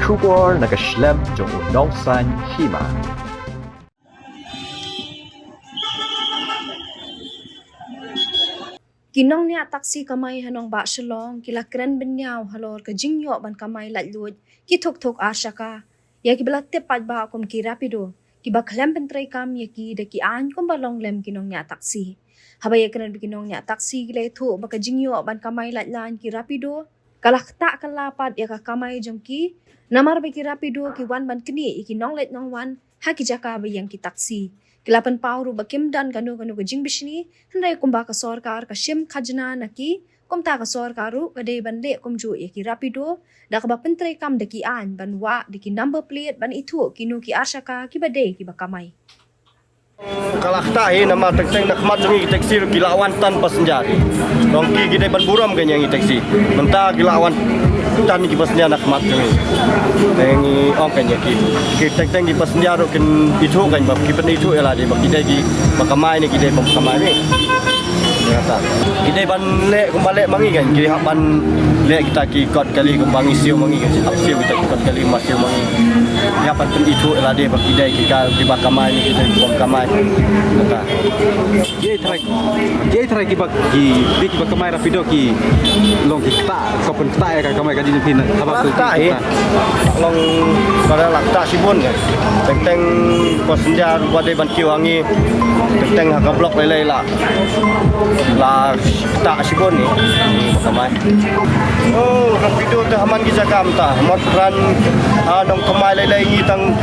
Schubor nakaslem jong unongsan hima. Kinong niya taksi kamay hanong ba shalong kila kren benyaw halor ka jingyo ban kamay latlud kitok-tok asya ka. Ya kibalat tepad ba akom ki rapido. Kiba klem bentray kam ya ki daki an kum balong lem kinong niya taksi. Habay kren kinong niya taksi gila ito baka jingyo ban kamay latlan ki rapido. Kalakta kalapad ya ka kamay jong ki. Namar ba ki rapido ki wan ban kini ikinong let nong wan haki jaka ba yang ki taksi. Kilapan pauru bakim dan kanu ka jing bishni hendai kumba ka sorkar ka shim khajna naki kumta ka sorkaru kadai bande kumju ki rapido da ka bapentrai kam daki an banwa daki number plate ban itu kinu ki arsaka ki badai ki bakamai. Kalaktahi nama tekseng nak mat ngi taksi kilawan tanpa senjari. Dongki gede ban buram kanya ngi taksi. Mentah kilawan tan ki pasnya nak mat ngi. Ngi ong kanya ki tekseng di pasnya ro ken itu kan bab ki pen itu ela di bab gede ki bakamai ni gede bakamai ni. Kata gede ban le kumbale mangi kan ki ban le kita ki kot kali kumbangi siu mangi kan siu kita kot kali masih mangi. Ya pan pen itu ela di bab gede ki ka di bakamai ni gede bakamai. Kata Dia try kibak ki kamera rapido ki long ki ta kopun ta ya kamera ka jin pin apa tu long pada lakta sibun kan teng passenger pada ban kiwangi teng ha blok lelai la ta sibun ni kamai oh rapido dah aman ki jakam ta mat ran dong kamai lelai ni tang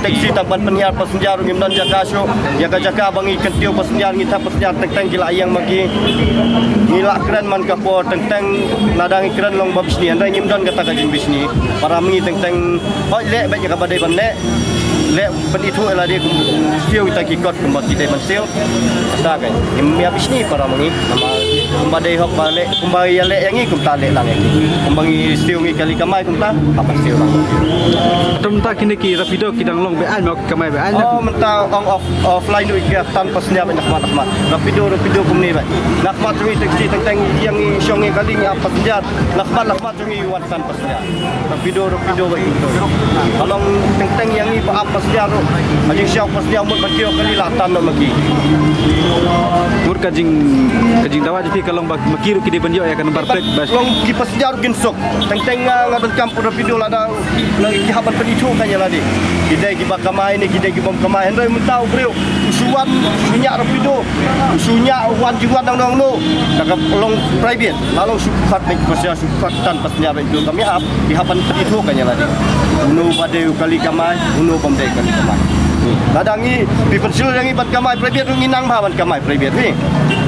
taksi tang ban penhiar passenger ngim dan jakasyo jaga bangi kentiu passenger ngita passenger teng gila yang magi ngilak keren man kapo teng nadang keren long babis ni andai ngim dan kata kajin bisni para mengi teng hoi le baik ka badai ban le pen itu ela dia siu kita kikot kembali kita ban siu sta kan ngim habis ni para mengi nama kembali hok balik kembali le yang ni kum tale lang kembali siu ngi kali kamai kum ta apa siu lang temta kini ki rapido ki dang long be an mak kamai be an oh mentah on offline tu ikut tanpa senyap nak mat rapido kum ni baik nak mat tu taksi teng yang ni siong ni kali ni apa senjat nak mat tu ni wan tanpa senyap rapido baik itu kalau teng yang ni apa senjat aja siau pas dia mut bakio kali latan nak maki mur kajing dawa jadi kalau makiru ki de banjo ya kan nomor plate bas long ki pas dia ginsok teng ngadan kampur rapido lada lagi haban penicu kanya ladi kita ki bakamai ni kita ki bom kamai hendai mentau brio usuan minyak rapido usunya wan jiwan dang no tak long private lalu sukat ni pasya sukat tan pasnya itu kami di haban penicu kanya ladi uno bade kali kamai uno bom dai kali kamai ladangi di pensil yang ibat kamai private nginang ban kamai private ni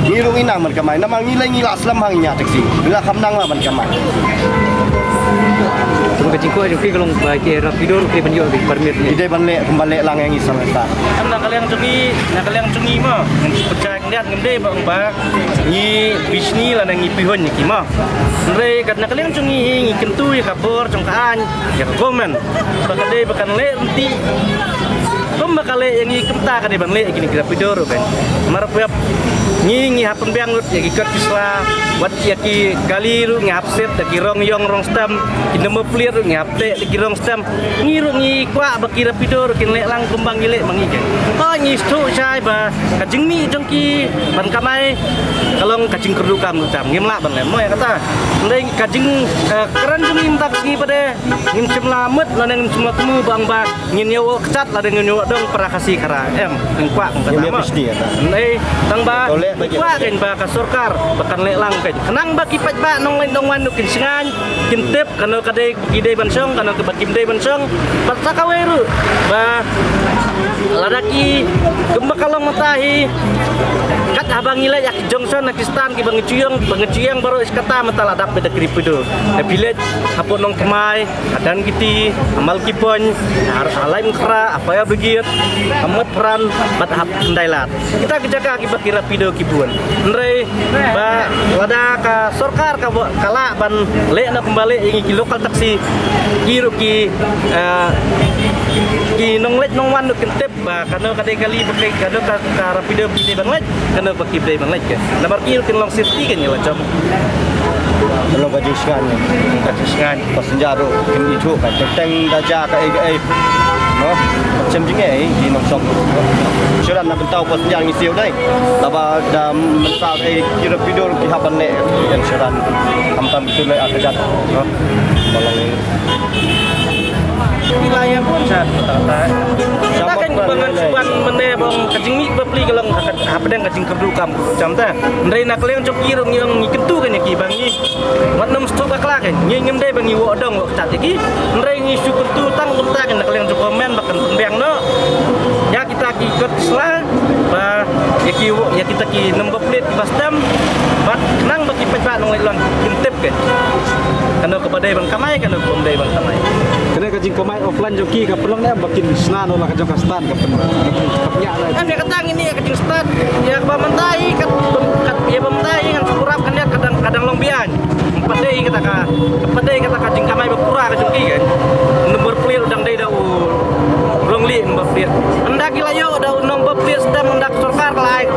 ngirung inang man kamai nama ngilai aslam hangnya taksi ngila kamnang ban kamai Cuma kecingku aja kalau bagi rapido ke penjual di permit ni. Ide kembali lang yang isang ta. Nak kalian cungi mah, percaya lihat ngende bang ba, ni bisni lah nang ipihon ni kima. Nre kat nak kalian cungi kentu ya kabor congkaan ya komen. Bakade bakan le nanti. Kom bakale yang ikemta kade bang le gini rapido kan. Mar puap ngi hapun biang ya ikat kisla wat ya ki kali ru ngapset ki rong yong rong stam ki nemu plir ngapte ki rong stam ngi ru ngi kwa baki rapido kin le lang kumbang gile mangi ke ko ngi stu chai ba kajing mi jong ki ban kamai kalong kajing kerdu kam cam ngimla ban le moy kata ndai kajing keren jong ngim tak ki pada ngim cemlamet la ngim cemla temu bang ba ngin nyawo kecat la ngin nyawo dong prakasi kara ngin kwa kata ma ndai tang ba kwa kan ba ka sorkar bakan le lang kan kenang ba kipat ba nong lain dong wan kin singan kintip kana kadai gidai bansong kana ke bakim dai bansong patsa kaweru ba ladaki gemba kalong matahi kat abang ila yak jongson nakistan ki bangcuyang baru iskata matala dak beda kripido bilet apo nong kemai adan giti amal kipon alaim kra apa ya begiat amat peran batahap ndailat kita kejaga akibat rapido kibuan nre ba lada ka sorkar ka kala ban le na kembali ingi lokal taksi kiru ki nonglet nongwan nuk kentep ba kana kadai kali pakai kana ka rapido bide banglet kana pakai bide banglet ke lamar kiru kin long safety kan ya macam belum gaji sengan Gaji sengan. pasenjaro kini itu kan teng daja ka ai no macam jingai di nong sok surat nak tahu pasenjaro ngisiu dai laba da mental ai kira video ki haban ne yang surat amtam betul lai akajat no tolong Wilayah pun saat kata-kata kita kan bangan suban mende bang kajing mi beli kalau apa dan kajing kedukam macam ta ndai nak leng cok kirung yang kentu kan ki bang ni mat nam sto bakla kan ni ngem dai bang ni wo dong wo tat ki ndai ni su kentu tang bentar kan nak leng cok komen bahkan pembang no ya kita ki ikut sela ba ya kita ki nombor plate di basdam bat nang bagi pajak nong lang intip kan kana kepada bang kamai kana kepada bang kamai Kena kajing kamai offline joki ka pelong na bakin snan olah ka jong stan ka pen. Kapnya lah. Kan dia katang ini ya kecil start ya bamantai kat ya bamantai kan kurap kan dia kadang long bian. Padai kata kajing kamai berkurang ka joki kan. Nomor plate udang dai dau rong li nomor plate. Anda gila yo dau nomor plate sedang mendak sorkar lai